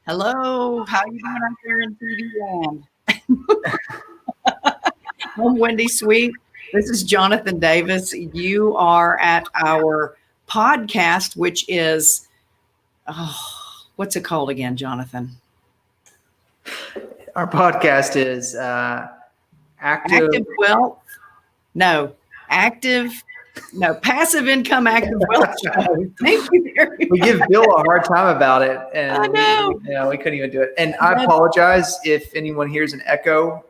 Hello, how you doing out there in TV land? I'm Wendy Sweet. This is Jonathan Davis. You are at our podcast, which is, what's it called again, Jonathan? Our podcast is active wealth. No, passive income, active wealth show. Thank you very much. We give Bill a hard time about it, and I know. we couldn't even do it. And I apologize if anyone hears an echo.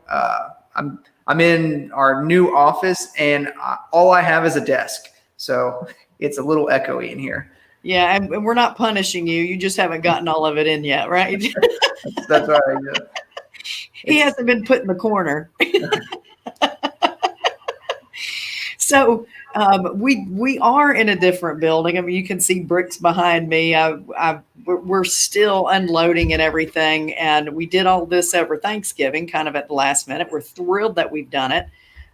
I'm in our new office, and all I have is a desk, so it's a little echoey in here. Yeah, and we're not punishing you. You just haven't gotten all of it in yet, right? That's right. Yeah. He hasn't been put in the corner. So we are in a different building. I mean, you can see bricks behind me. We're still unloading and everything. And we did all this over Thanksgiving, kind of at the last minute. We're thrilled that we've done it.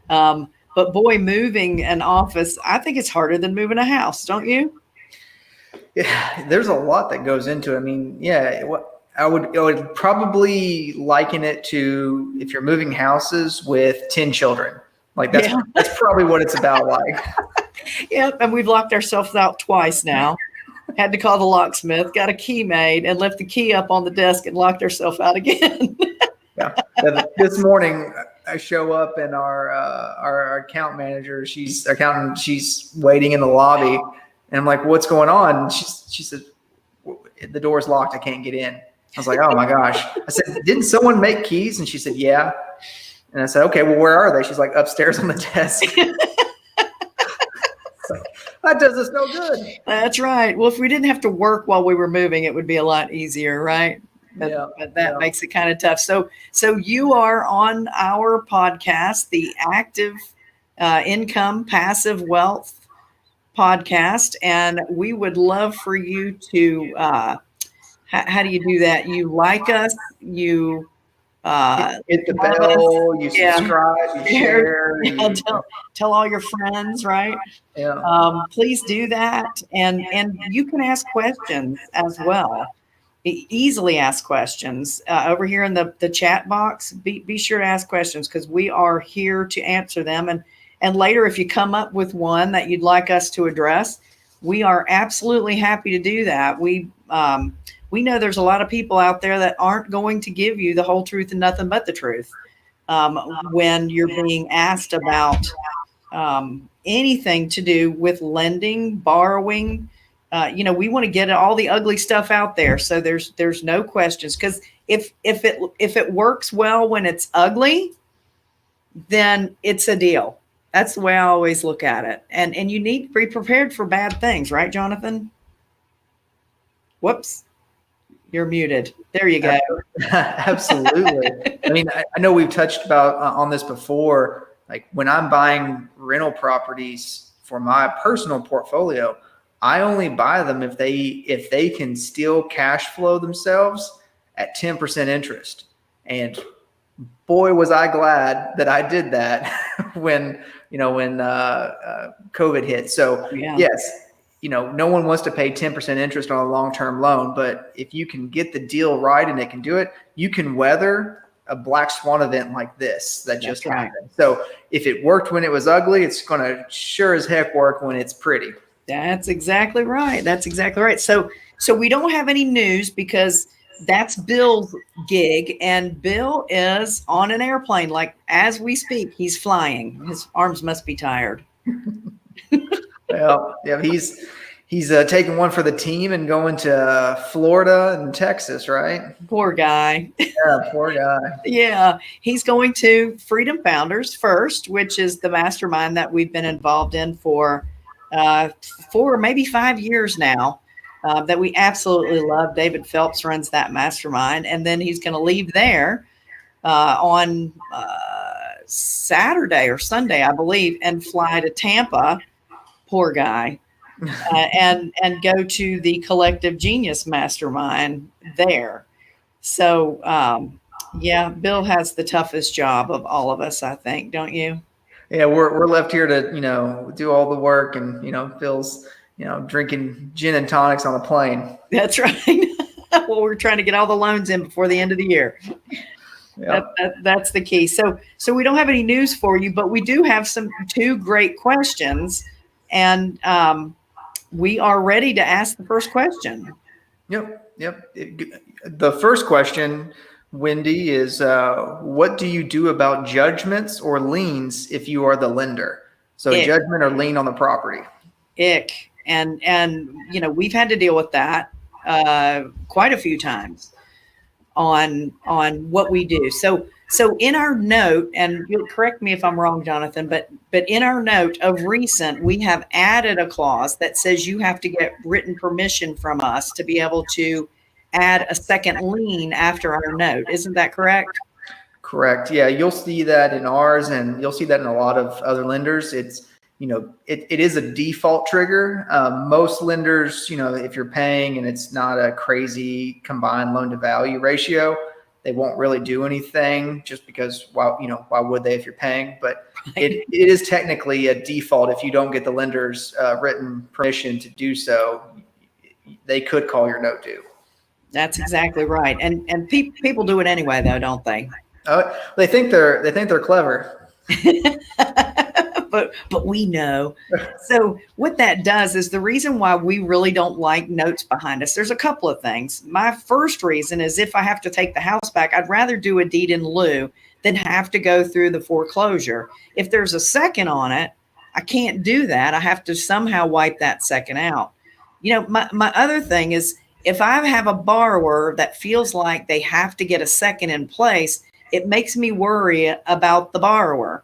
But boy, moving an office, I think it's harder than moving a house, don't you? Yeah, there's a lot that goes into it. I mean, yeah, I would probably liken it to if you're moving houses with 10 children. Like that's probably what it's about like. Yep, and we've locked ourselves out twice now. Had to call the locksmith, got a key made, and left the key up on the desk and locked ourselves out again. Yeah. This morning I show up and our account manager, she's waiting in the lobby, and I'm like, "What's going on?" And she said, "The door's locked. I can't get in." I was like, "Oh my gosh!" I said, "Didn't someone make keys?" And she said, "Yeah." And I said, "Okay, well, where are they?" She's like, "Upstairs on the desk." That does us no good. That's right. Well, if we didn't have to work while we were moving, it would be a lot easier, right? But that makes it kind of tough. So you are on our podcast, the Active Income Passive Wealth podcast, and we would love for you to. How do you do that? You like us, you. Hit the bell, you subscribe, you share. Tell all your friends, right? Yeah. Please do that. And you can ask questions as well. Easily ask questions over here in the chat box. Be sure to ask questions because we are here to answer them. And later, if you come up with one that you'd like us to address, we are absolutely happy to do that. We know there's a lot of people out there that aren't going to give you the whole truth and nothing but the truth when you're being asked about anything to do with lending, borrowing. We want to get all the ugly stuff out there. So there's no questions, because if it works well when it's ugly, then it's a deal. That's the way I always look at it. And you need to be prepared for bad things, right, Jonathan? Whoops. You're muted. There you go. Absolutely. I mean, I know we've touched about on this before. Like when I'm buying rental properties for my personal portfolio, I only buy them if they can still cash flow themselves at 10% interest. And boy, was I glad that I did that when COVID hit. So yes. No one wants to pay 10% interest on a long-term loan, but if you can get the deal right and it can do it, you can weather a black swan event like this that just happened. So if it worked when it was ugly, it's going to sure as heck work when it's pretty. That's exactly right. So we don't have any news because that's Bill's gig, and Bill is on an airplane. Like as we speak, he's flying. His arms must be tired. Well, yeah, he's taking one for the team and going to Florida and Texas, right? Poor guy. Yeah, poor guy. Yeah, he's going to Freedom Founders First, which is the mastermind that we've been involved in for maybe 5 years now. That we absolutely love. David Phelps runs that mastermind, and then he's going to leave there on Saturday or Sunday, I believe, and fly to Tampa. Poor guy. And go to the Collective Genius Mastermind there. So, Bill has the toughest job of all of us, I think, don't you? Yeah, we're left here to, do all the work, and, Bill's, drinking gin and tonics on the plane. That's right. Well, we're trying to get all the loans in before the end of the year. Yeah. That's the key. So we don't have any news for you, but we do have two great questions, and we are ready to ask the first question. Yep. The first question, Wendy, is what do you do about judgments or liens if you are the lender? So judgment or lien on the property. And we've had to deal with that quite a few times on what we do. So in our note, and you'll correct me if I'm wrong, Jonathan, but in our note of recent, we have added a clause that says you have to get written permission from us to be able to add a second lien after our note. Isn't that correct? Correct. Yeah, you'll see that in ours, and you'll see that in a lot of other lenders. It's it is a default trigger. Most lenders, if you're paying and it's not a crazy combined loan to value ratio, they won't really do anything just because why would they if you're paying? But it is technically a default. If you don't get the lender's written permission to do so, they could call your note due. That's exactly right. And people do it anyway, though, don't they? They think they're clever. but we know. So what that does is the reason why we really don't like notes behind us. There's a couple of things. My first reason is if I have to take the house back, I'd rather do a deed in lieu than have to go through the foreclosure. If there's a second on it, I can't do that. I have to somehow wipe that second out. My other thing is if I have a borrower that feels like they have to get a second in place, it makes me worry about the borrower.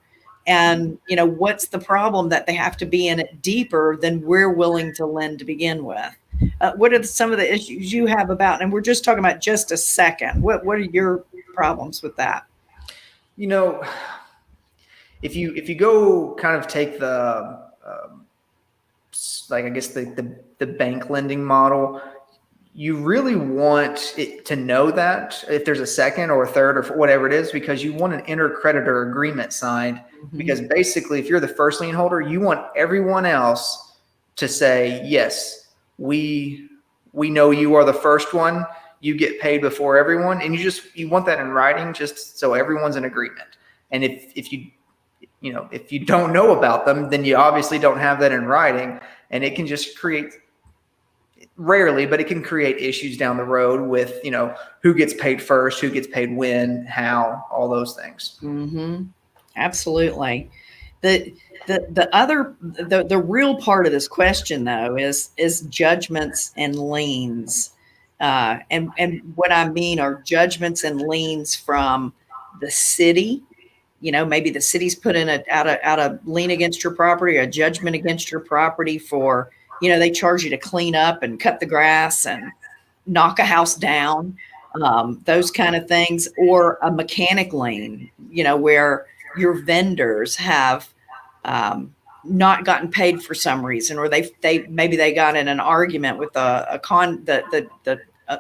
And, what's the problem that they have to be in it deeper than we're willing to lend to begin with? What are some of the issues you have about, and we're just talking about just a second. What are your problems with that? If you go kind of take the, I guess the bank lending model, you really want it to know that if there's a second or a third or whatever it is, because you want an inter-creditor agreement signed. Mm-hmm. Because basically, if you're the first lien holder, you want everyone else to say, yes, we know you are the first one. You get paid before everyone, and you want that in writing, just so everyone's in agreement. And if you don't know about them, then you obviously don't have that in writing, and it can just create. Rarely, but it can create issues down the road with, who gets paid first, who gets paid when, how, all those things. Mm-hmm. Absolutely. The real part of this question, though, is judgments and liens. And what I mean are judgments and liens from the city. Maybe the city's put in out a lien against your property, or a judgment against your property for, they charge you to clean up and cut the grass and knock a house down, those kind of things, or a mechanic lien, where your vendors have not gotten paid for some reason, or maybe they got in an argument with the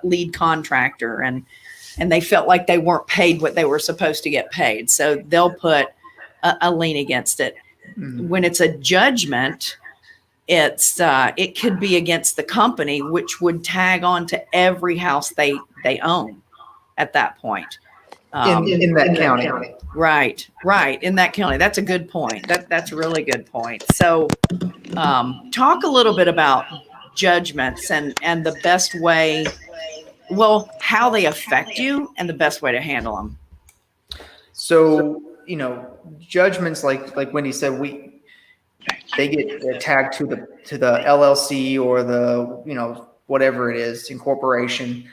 lead contractor and they felt like they weren't paid what they were supposed to get paid. So they'll put a lien against it. Mm-hmm. When it's a judgment, it could be against the company, which would tag on to every house they own at that point. In that county. Right. In that county. That's a good point. That's a really good point. So talk a little bit about judgments and the best way, how they affect you and the best way to handle them. So, judgments, like Wendy said, they get tagged to the LLC or the, whatever it is, incorporation,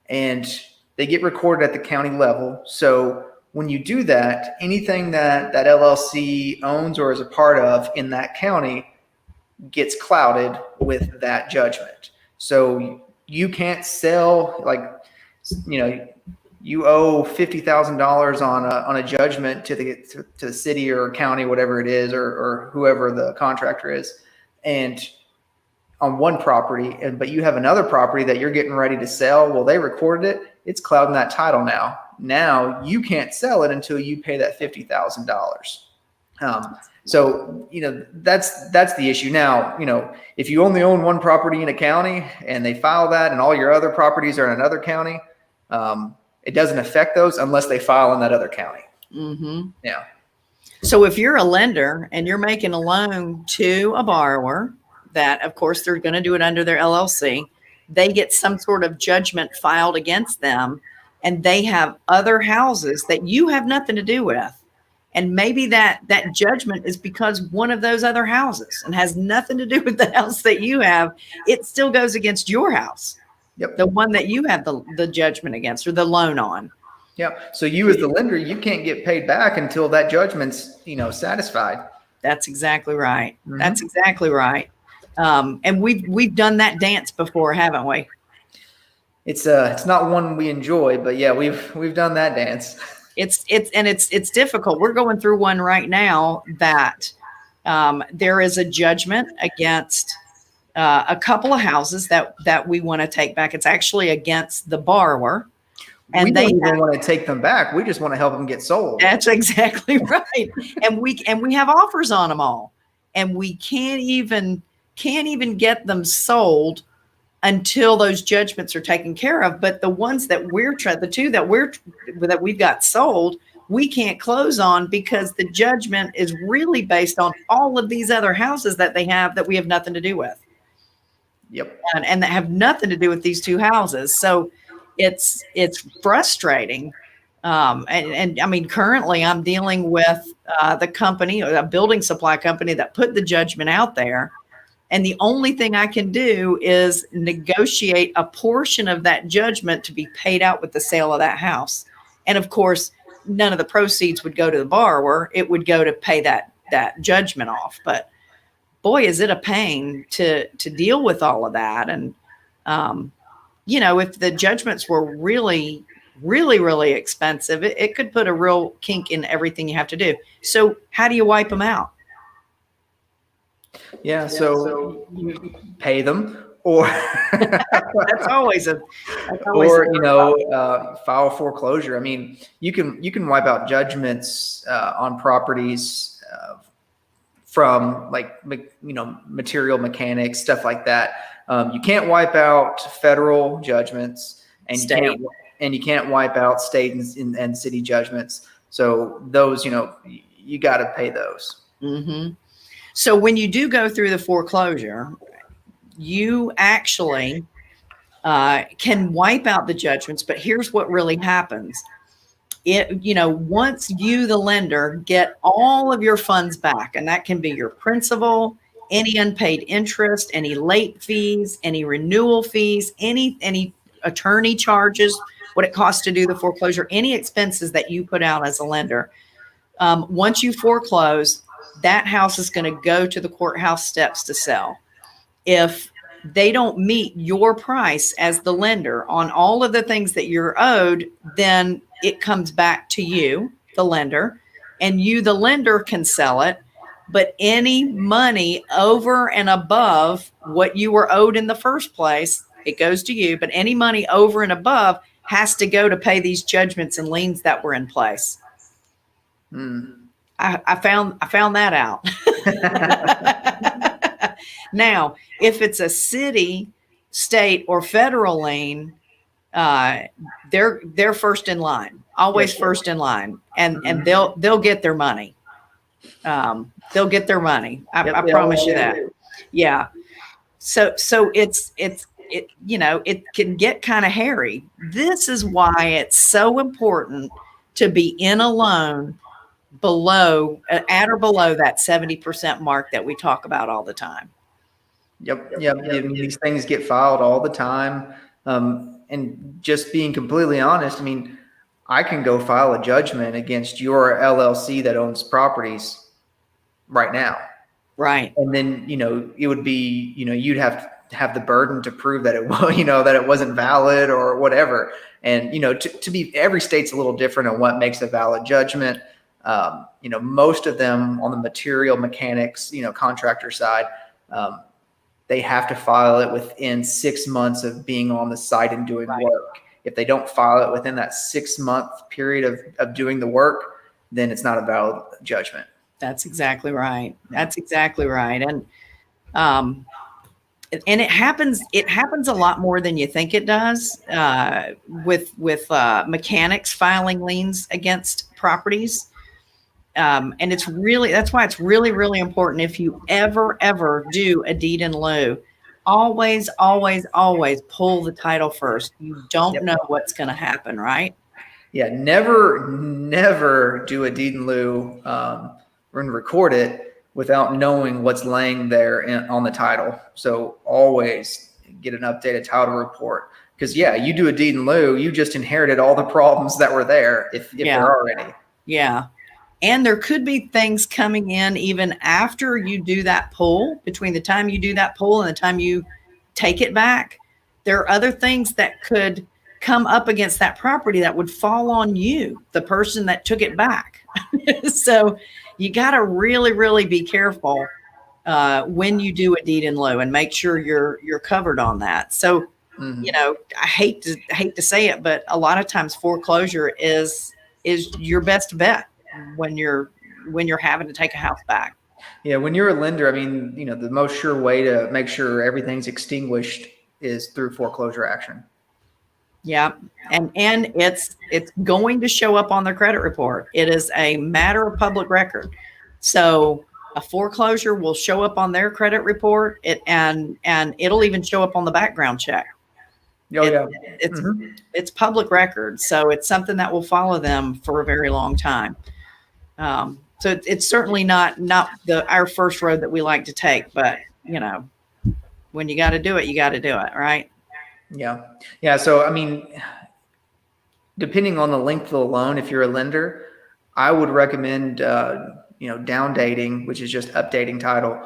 and they get recorded at the county level. So when you do that, anything that LLC owns or is a part of in that county gets clouded with that judgment. So you can't sell, you owe $50,000 on a judgment to the city or county, whatever it is, or whoever the contractor is, and on one property, but you have another property that you're getting ready to sell. Well, they recorded it. It's clouding that title now. Now you can't sell it until you pay that $50,000. So, that's the issue. Now, if you only own one property in a county and they file that and all your other properties are in another county, it doesn't affect those unless they file in that other county. Mm-hmm. Yeah. So if you're a lender and you're making a loan to a borrower that, of course, they're going to do it under their LLC, they get some sort of judgment filed against them, and they have other houses that you have nothing to do with. And maybe that judgment is because one of those other houses and has nothing to do with the house that you have. It still goes against your house. Yep. The one that you have the judgment against or the loan on. Yep. So you as the lender, you can't get paid back until that judgment's, satisfied. That's exactly right. Mm-hmm. That's exactly right. And we've done that dance before, haven't we? It's not one we enjoy, but yeah, we've done that dance. It's difficult. We're going through one right now that there is a judgment against a couple of houses that we want to take back. It's actually against the borrower. And we don't even want to take them back. We just want to help them get sold. That's exactly right. and we have offers on them all, and we can't even get them sold until those judgments are taken care of. But the ones that the two that we've got sold, we can't close on because the judgment is really based on all of these other houses that they have that we have nothing to do with. Yep. And that have nothing to do with these two houses. So it's frustrating. And I mean, currently I'm dealing with the company, a building supply company that put the judgment out there. And the only thing I can do is negotiate a portion of that judgment to be paid out with the sale of that house. And of course, none of the proceeds would go to the borrower. It would go to pay that judgment off. But boy, is it a pain to deal with all of that. And, if the judgments were really, really, really expensive, it could put a real kink in everything you have to do. So how do you wipe them out? Yeah, so you pay them, or that's always file foreclosure. I mean, you can wipe out judgments on properties from material mechanics, stuff like that. You can't wipe out federal judgments, and you can't wipe out state and city judgments. So those, you got to pay those. Mm-hmm. So when you do go through the foreclosure, you actually can wipe out the judgments. But here's what really happens. Once you, the lender, get all of your funds back, and that can be your principal, any unpaid interest, any late fees, any renewal fees, any attorney charges, what it costs to do the foreclosure, any expenses that you put out as a lender. Once you foreclose, that house is going to go to the courthouse steps to sell. If they don't meet your price as the lender on all of the things that you're owed, then it comes back to you, the lender, and you, the lender, can sell it. But any money over and above what you were owed in the first place, it goes to you. But any money over and above has to go to pay these judgments and liens that were in place. I found that out. Now, if it's a city, state, or federal lien, they're first in line, always first in line, and they'll get their money. They'll get their money. I promise you that. Yeah. So it can get kind of hairy. This is why it's so important to be in a loan at or below that 70% mark that we talk about all the time. Yep. These things get filed all the time. And just being completely honest, I mean, I can go file a judgment against your LLC that owns properties right now. Right. And then, it would be, you'd have to have the burden to prove that that it wasn't valid or whatever. And, to be, every state's a little different on what makes a valid judgment. Most of them on the material mechanics, contractor side, they have to file it within 6 months of being on the site and doing work. If they don't file it within that 6 month period of doing the work, then it's not a valid judgment. That's exactly right. Yeah. That's exactly right. Um, and it happens a lot more than you think it does, with mechanics filing liens against properties. And that's why it's really, really important. If you ever do a deed in lieu, always, always, always pull the title first. You don't Yep. know what's going to happen, right? Yeah, never do a deed in lieu and record it without knowing what's laying there on the title. So always get an updated title report, because yeah, you do a deed in lieu, you just inherited all the problems that were there if Yeah. there are any. Yeah. And there could be things coming in even after you do that pull, between the time you do that pull and the time you take it back. There are other things that could come up against that property that would fall on you, the person that took it back. So you got to really, really be careful when you do a deed in lieu, and make sure you're covered on that. So, Mhm. I hate to say it, but a lot of times foreclosure is your best bet when you're having to take a house back. Yeah, when you're a lender, I mean, the most sure way to make sure everything's extinguished is through foreclosure action. Yeah. And it's going to show up on their credit report. It is a matter of public record. So a foreclosure will show up on their credit report, and it'll even show up on the background check. Oh It, yeah. it's Mhm. it's public record, so it's something that will follow them for a very long time. So it's certainly not our first road that we like to take, but when you got to do it, you got to do it, right? Yeah. Yeah. So, I mean, depending on the length of the loan, if you're a lender, I would recommend, down dating, which is just updating title.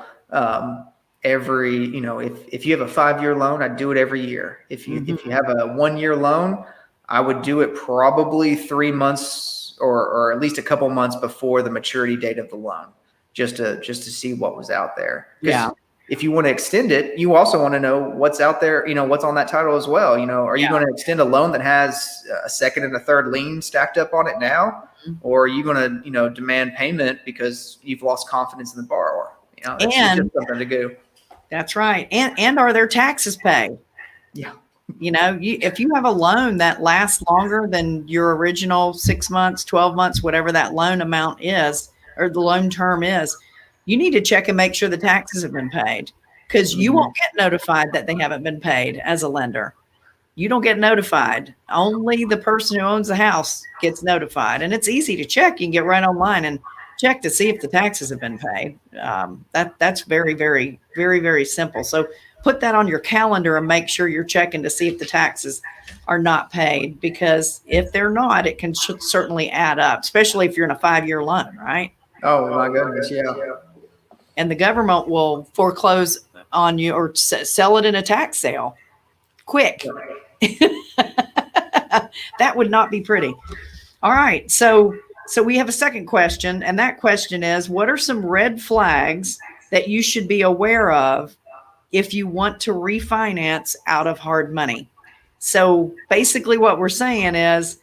Every, if you have a 5-year loan, I'd do it every year. If you have a 1-year loan, I would do it probably 3 months or at least a couple months before the maturity date of the loan, just to see what was out there. Yeah. If you want to extend it, you also want to know what's out there, what's on that title as well. Are you going to extend a loan that has a second and a third lien stacked up on it now? Or are you going to, demand payment because you've lost confidence in the borrower? It's just something to do. That's right. And are their taxes paid? Yeah. If you have a loan that lasts longer than your original 6 months, 12 months, whatever that loan amount is, or the loan term is, you need to check and make sure the taxes have been paid, because you won't get notified that they haven't been paid as a lender. You don't get notified. Only the person who owns the house gets notified. And it's easy to check. You can get right online and check to see if the taxes have been paid. That's very, very, very, very simple. So put that on your calendar and make sure you're checking to see if the taxes are not paid, because if they're not, it can certainly add up, especially if you're in a 5-year loan, right? Oh my goodness. Yeah. And the government will foreclose on you or sell it in a tax sale quick. That would not be pretty. All right. So we have a second question, and that question is, what are some red flags that you should be aware of if you want to refinance out of hard money? So basically what we're saying is,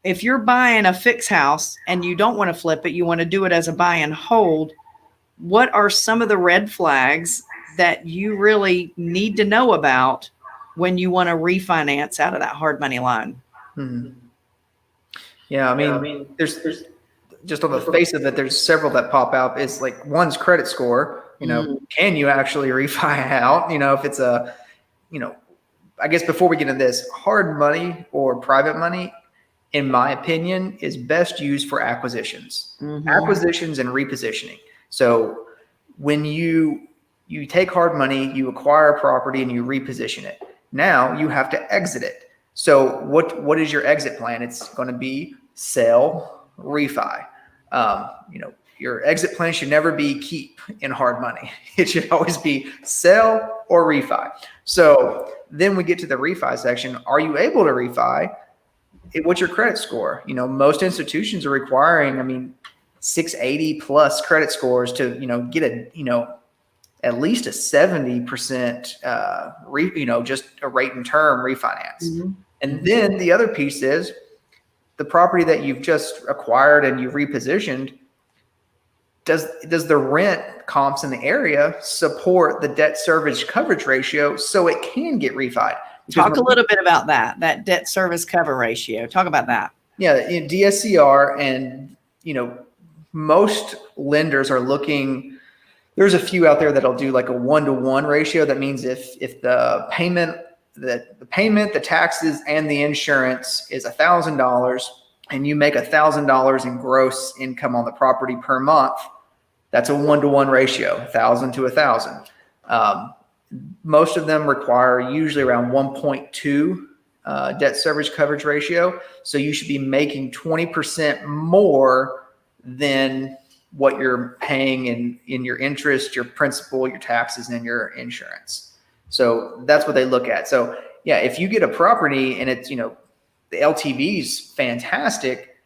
if you're buying a fix house and you don't want to flip it, you want to do it as a buy and hold, what are some of the red flags that you really need to know about when you want to refinance out of that hard money loan? Mm-hmm. Yeah. I mean, there's just on the face of it, there's several that pop out. It's like, one's credit score. Can you actually refi out? If it's I guess before we get into this, hard money or private money, in my opinion, is best used for acquisitions, acquisitions and repositioning. So when you take hard money, you acquire a property and you reposition it. Now you have to exit it. So what is your exit plan? It's going to be sell, refi. Your exit plan should never be keep in hard money. It should always be sell or refi. So then we get to the refi section. Are you able to refi? What's your credit score? Most institutions are requiring, 680 plus credit scores to, get at least a 70%, just a rate and term refinance. And then the other piece is the property that you've just acquired and you've repositioned. does the rent comps in the area support the debt service coverage ratio so it can get refied? Talk a little bit about that debt service cover ratio. Talk about that. Yeah, in DSCR, and most lenders are looking. There's a few out there that'll do like a 1-to-1 ratio. That means if the payment, the taxes, and the insurance is $1,000, and you make $1,000 in gross income on the property per month, that's a 1-to-1 ratio, 1,000 to 1,000. Most of them require usually around 1.2 debt service coverage ratio. So you should be making 20% more than what you're paying in your interest, your principal, your taxes, and your insurance. So that's what they look at. So yeah, if you get a property and it's, the LTV is fantastic,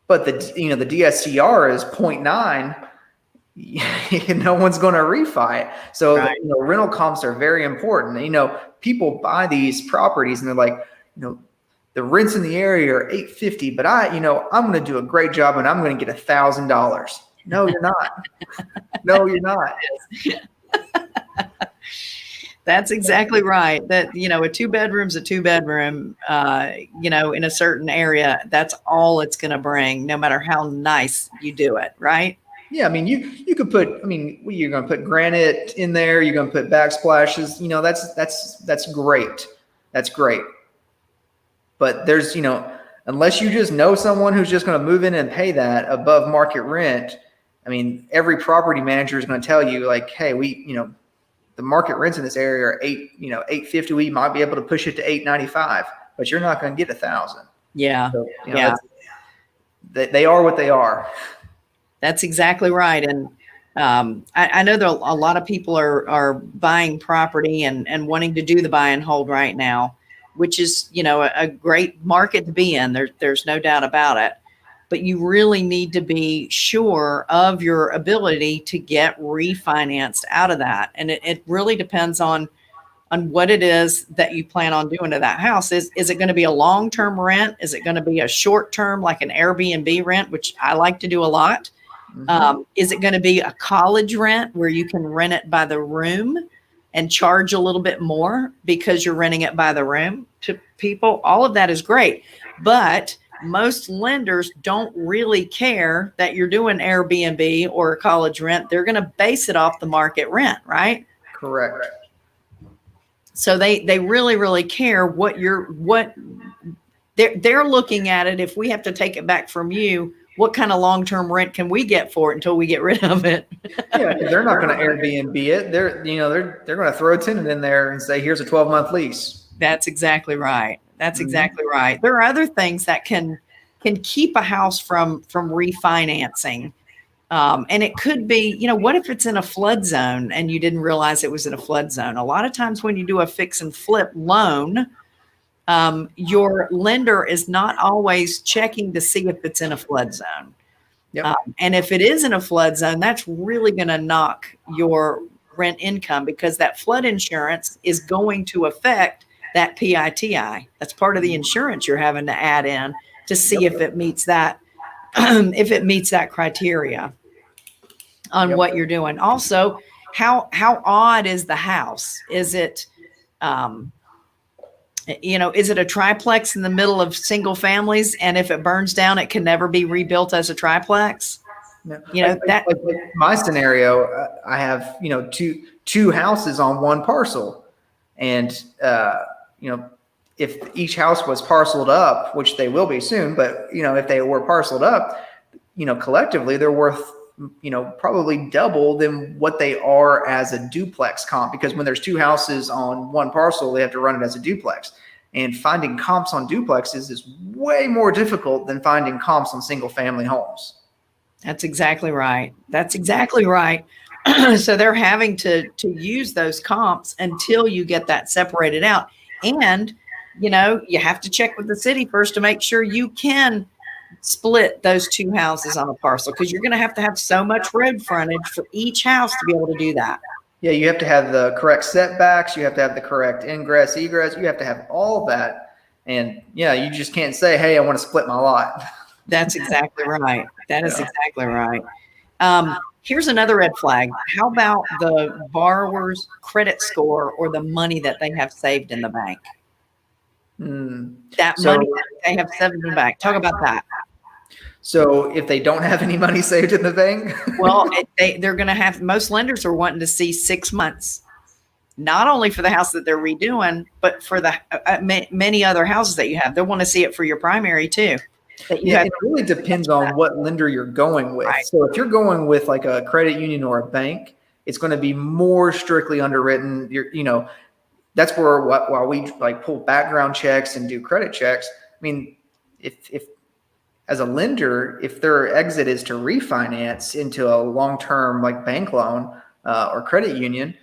but the DSCR is 0.9, no one's going to refi it. So right. Rental comps are very important. People buy these properties and they're like, the rents in the area are $850, but I'm going to do a great job and I'm going to get $1,000. No, you're not. No, you're not. That's exactly right. That, a 2-bedroom's a 2-bedroom, in a certain area, that's all it's going to bring, no matter how nice you do it. Right. Yeah. I mean, you could put, you're going to put granite in there. You're going to put backsplashes, that's great. That's great. But there's, unless you just know someone who's just going to move in and pay that above market rent, every property manager is going to tell you like, hey, the market rents in this area are $850. We might be able to push it to $895, but you're not going to get $1,000. Yeah. So, they are what they are. That's exactly right. And I know that a lot of people are buying property and wanting to do the buy and hold right now, which is, a great market to be in. There's no doubt about it. But you really need to be sure of your ability to get refinanced out of that. And it really depends on what it is that you plan on doing to that house. Is it going to be a long-term rent? Is it going to be a short-term, like an Airbnb rent, which I like to do a lot? Mm-hmm. Is it going to be a college rent where you can rent it by the room and charge a little bit more because you're renting it by the room to people? All of that is great. But most lenders don't really care that you're doing Airbnb or a college rent. They're going to base it off the market rent, right? Correct. So they really, really care what they're looking at it. If we have to take it back from you, what kind of long-term rent can we get for it until we get rid of it? Yeah, they're not going to Airbnb it. They're going to throw a tenant in there and say, here's a 12-month lease. That's exactly right. That's exactly right. There are other things that can keep a house from refinancing. And it could be, what if it's in a flood zone and you didn't realize it was in a flood zone? A lot of times when you do a fix and flip loan, your lender is not always checking to see if it's in a flood zone. Yep. And if it is in a flood zone, that's really going to knock your rent income, because that flood insurance is going to affect that PITI. That's part of the insurance you're having to add in to see if it meets that, if it meets that criteria on what you're doing. Also, how odd is the house? Is it, is it a triplex in the middle of single families? And if it burns down, it can never be rebuilt as a triplex. No. Like my scenario, I have, two houses on one parcel, and, if each house was parceled up, which they will be soon, but, if they were parceled up, collectively they're worth, probably double than what they are as a duplex comp, because when there's two houses on one parcel, they have to run it as a duplex, and finding comps on duplexes is way more difficult than finding comps on single family homes. That's exactly right. That's exactly right. So they're having to use those comps until you get that separated out. And, you have to check with the city first to make sure you can split those two houses on a parcel, because you're going to have so much road frontage for each house to be able to do that. Yeah, you have to have the correct setbacks. You have to have the correct ingress, egress. You have to have all that. And, you just can't say, hey, I want to split my lot. That's exactly right. That is exactly right. Here's another red flag. How about the borrower's credit score or the money that they have saved in the bank? That So, money that they have saved in the bank. Talk about that. so if they don't have any money saved in the bank, Well, they're going to have, most lenders are wanting to see 6 months, not only for the house that they're redoing, but for the many other houses that you have. They'll want to see it for your primary too. That you yeah, have. it really depends on what lender you're going with. Right. So if you're going with like a credit union or a bank, it's going to be more strictly underwritten. That's where while we like pull background checks and do credit checks. I mean, if as a lender, if their exit is to refinance into a long-term like bank loan or credit union,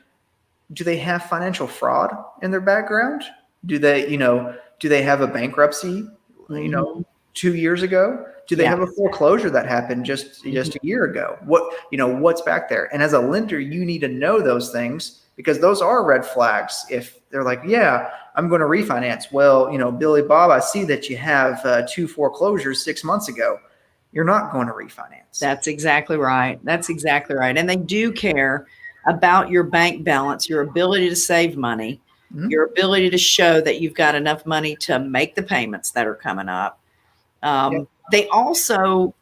do they have financial fraud in their background? Do they have a bankruptcy, Mhm. 2 years ago? Do they have a foreclosure that happened just a year ago? What's back there? And as a lender, you need to know those things because those are red flags. If they're like, yeah, I'm going to refinance. Well, Billy Bob, I see that you have 2 foreclosures 6 months ago. You're not going to refinance. That's exactly right. That's exactly right. And they do care about your bank balance, your ability to save money, Mhm. your ability to show that you've got enough money to make the payments that are coming up. They also,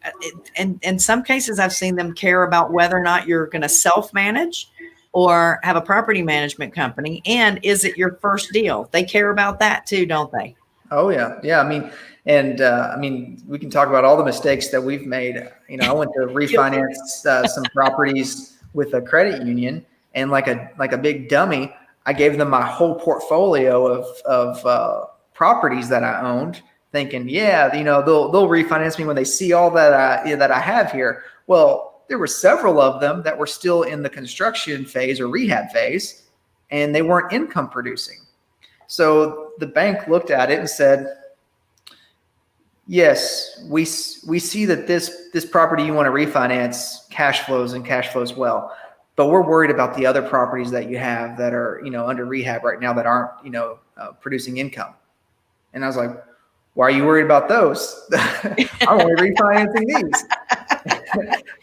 in some cases, I've seen them care about whether or not you're going to self-manage or have a property management company. And is it your first deal? They care about that too, don't they? Oh yeah, yeah. We can talk about all the mistakes that we've made. I went to refinance some properties with a credit union, and like a big dummy, I gave them my whole portfolio of properties that I owned, thinking, yeah, they'll refinance me when they see all that I have here. Well, there were several of them that were still in the construction phase or rehab phase, and they weren't income producing. So the bank looked at it and said, yes, we see that this property you want to refinance cash flows well, but we're worried about the other properties that you have that are under rehab right now that aren't producing income. And I was like, why are you worried about those? I'm only refinancing these.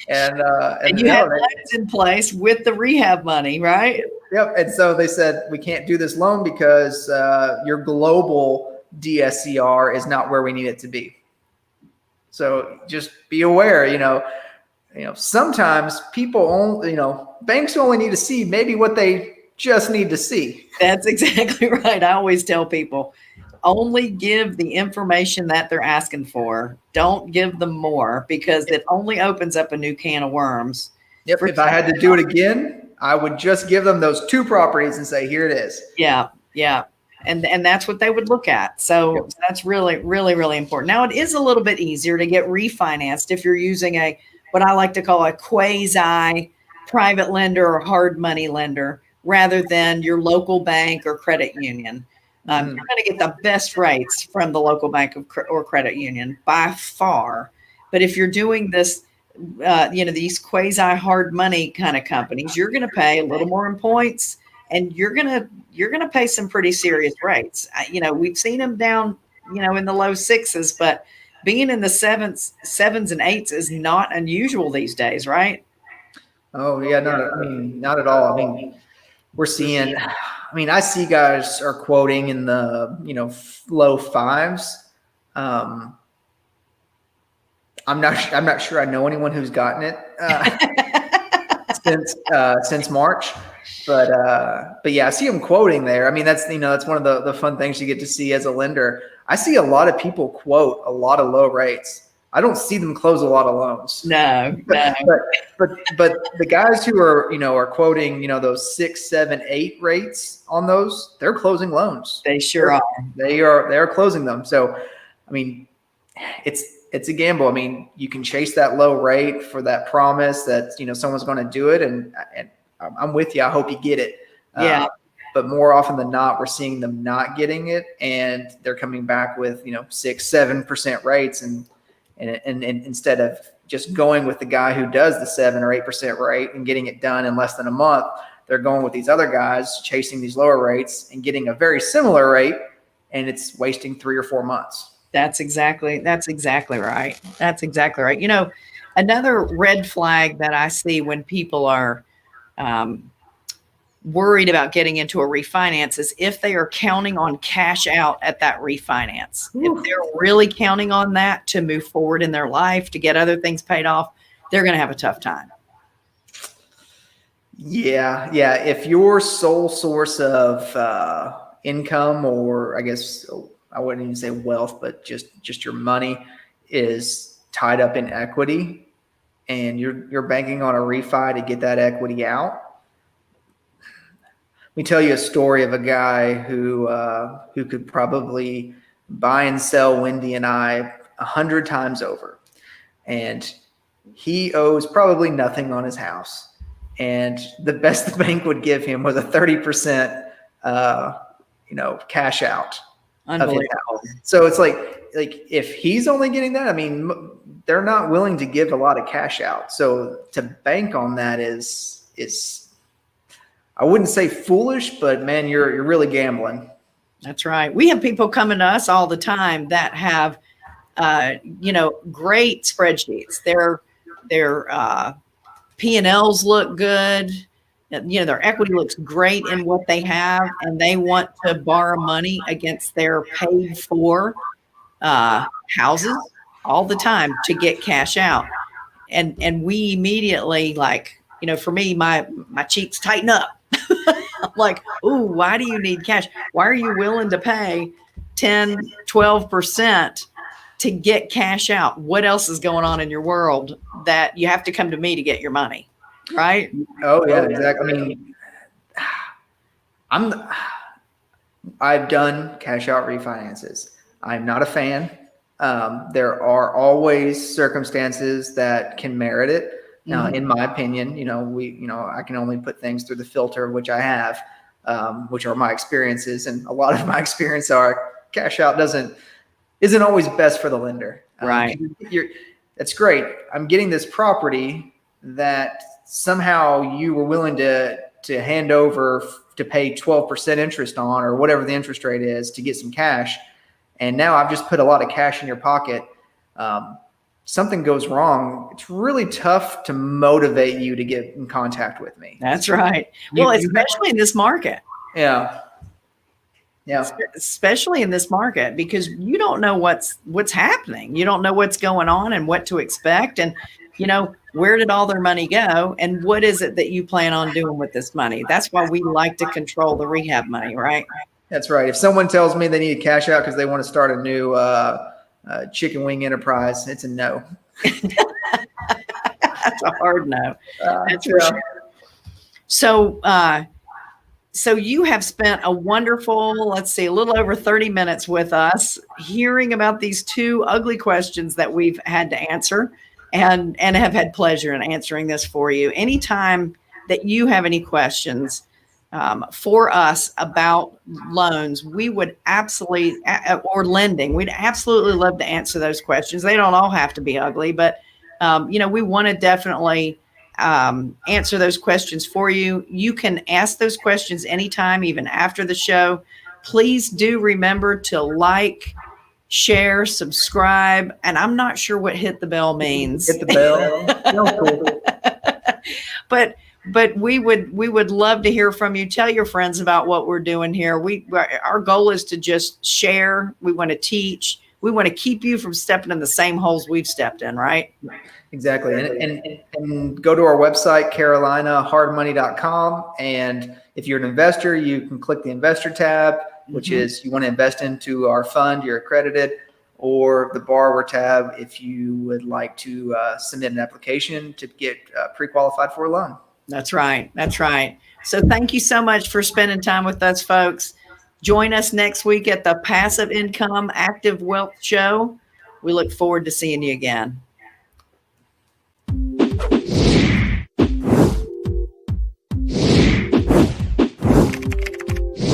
And you had loans in place with the rehab money, right? Yep. And so they said, we can't do this loan because your global DSCR is not where we need it to be. So just be aware, sometimes people only, banks only need to see maybe what they just need to see. That's exactly right. I always tell people, only give the information that they're asking for. Don't give them more because it only opens up a new can of worms. Yep. If I had to do it again, I would just give them those 2 properties and say, here it is. Yeah. Yeah. And that's what they would look at. So that's really, really, really important. Now it is a little bit easier to get refinanced if you're using what I like to call a quasi private lender or hard money lender rather than your local bank or credit union. You're going to get the best rates from the local bank or credit union by far. But if you're doing this, these quasi hard money kind of companies, you're going to pay a little more in points, and you're going to pay some pretty serious rates. We've seen them down, in the low 6s, but being in the 7s and 8s is not unusual these days, right? Oh yeah, not at all. We're seeing. I see guys are quoting in the low 5s. I'm not sure I know anyone who's gotten it since March, but yeah, I see them quoting there. That's one of the fun things you get to see as a lender. I see a lot of people quote a lot of low rates. I don't see them close a lot of loans. No. But the guys who are quoting those 6, 7, 8 rates on those, they're closing loans. They sure are. They are closing them. So it's a gamble. You can chase that low rate for that promise that someone's going to do it, and I'm with you. I hope you get it. Yeah. But more often than not, we're seeing them not getting it, and they're coming back with 6, 7% rates, and instead of just going with the guy who does the 7 or 8% rate and getting it done in less than a month, they're going with these other guys chasing these lower rates and getting a very similar rate, and it's wasting 3 or 4 months. That's exactly right. That's exactly right. Another red flag that I see when people are worried about getting into a refinance is if they are counting on cash out at that refinance. If they're really counting on that to move forward in their life, to get other things paid off, they're going to have a tough time. Yeah. If your sole source of income, or I guess I wouldn't even say wealth, but just your money is tied up in equity, and you're banking on a refi to get that equity out. Let me tell you a story of a guy who could probably buy and sell Wendy and I 100 times over, and he owes probably nothing on his house, and the best the bank would give him was a 30% cash out of his house. So it's like if he's only getting that, I mean, they're not willing to give a lot of cash out. So to bank on that is I wouldn't say foolish, but man, you're really gambling. That's right. We have people coming to us all the time that have, great spreadsheets. Their P&Ls look good. Their equity looks great in what they have, and they want to borrow money against their paid for houses all the time to get cash out. And we immediately, for me, my cheeks tighten up. I'm like, ooh, why do you need cash? Why are you willing to pay 10, 12% to get cash out? What else is going on in your world that you have to come to me to get your money? Right? Oh yeah, exactly. I mean, I've done cash out refinances. I'm not a fan. There are always circumstances that can merit it. Now, in my opinion, I can only put things through the filter, which I have, which are my experiences. And a lot of my experience are cash out isn't always best for the lender. Right. That's great. I'm getting this property that somehow you were willing to hand over to pay 12% interest on, or whatever the interest rate is, to get some cash. And now I've just put a lot of cash in your pocket. Something goes wrong, it's really tough to motivate you to get in contact with me. That's right. Well, especially in this market. Yeah. Especially in this market, because you don't know what's happening. You don't know what's going on and what to expect. And, where did all their money go? And what is it that you plan on doing with this money? That's why we like to control the rehab money, right? That's right. If someone tells me they need cash out because they want to start a new chicken wing enterprise, it's a no. That's a hard no. That's for sure. So you have spent a wonderful, a little over 30 minutes with us, hearing about these two ugly questions that we've had to answer, and have had pleasure in answering this for you. Anytime that you have any questions for us about loans, we would absolutely, or lending, we'd absolutely love to answer those questions. They don't all have to be ugly, but we want to definitely answer those questions for you. You can ask those questions anytime, even after the show. Please do remember to like, share, subscribe, and I'm not sure what hit the bell means. Hit the bell. But we would love to hear from you. Tell your friends about what we're doing here. Our goal is to just share. We want to teach. We want to keep you from stepping in the same holes we've stepped in, right? Exactly. And go to our website, carolinahardmoney.com. And if you're an investor, you can click the investor tab, which is you want to invest into our fund, you're accredited, or the borrower tab if you would like to submit an application to get pre-qualified for a loan. That's right. That's right. So thank you so much for spending time with us, folks. Join us next week at the Passive Income Active Wealth Show. We look forward to seeing you again.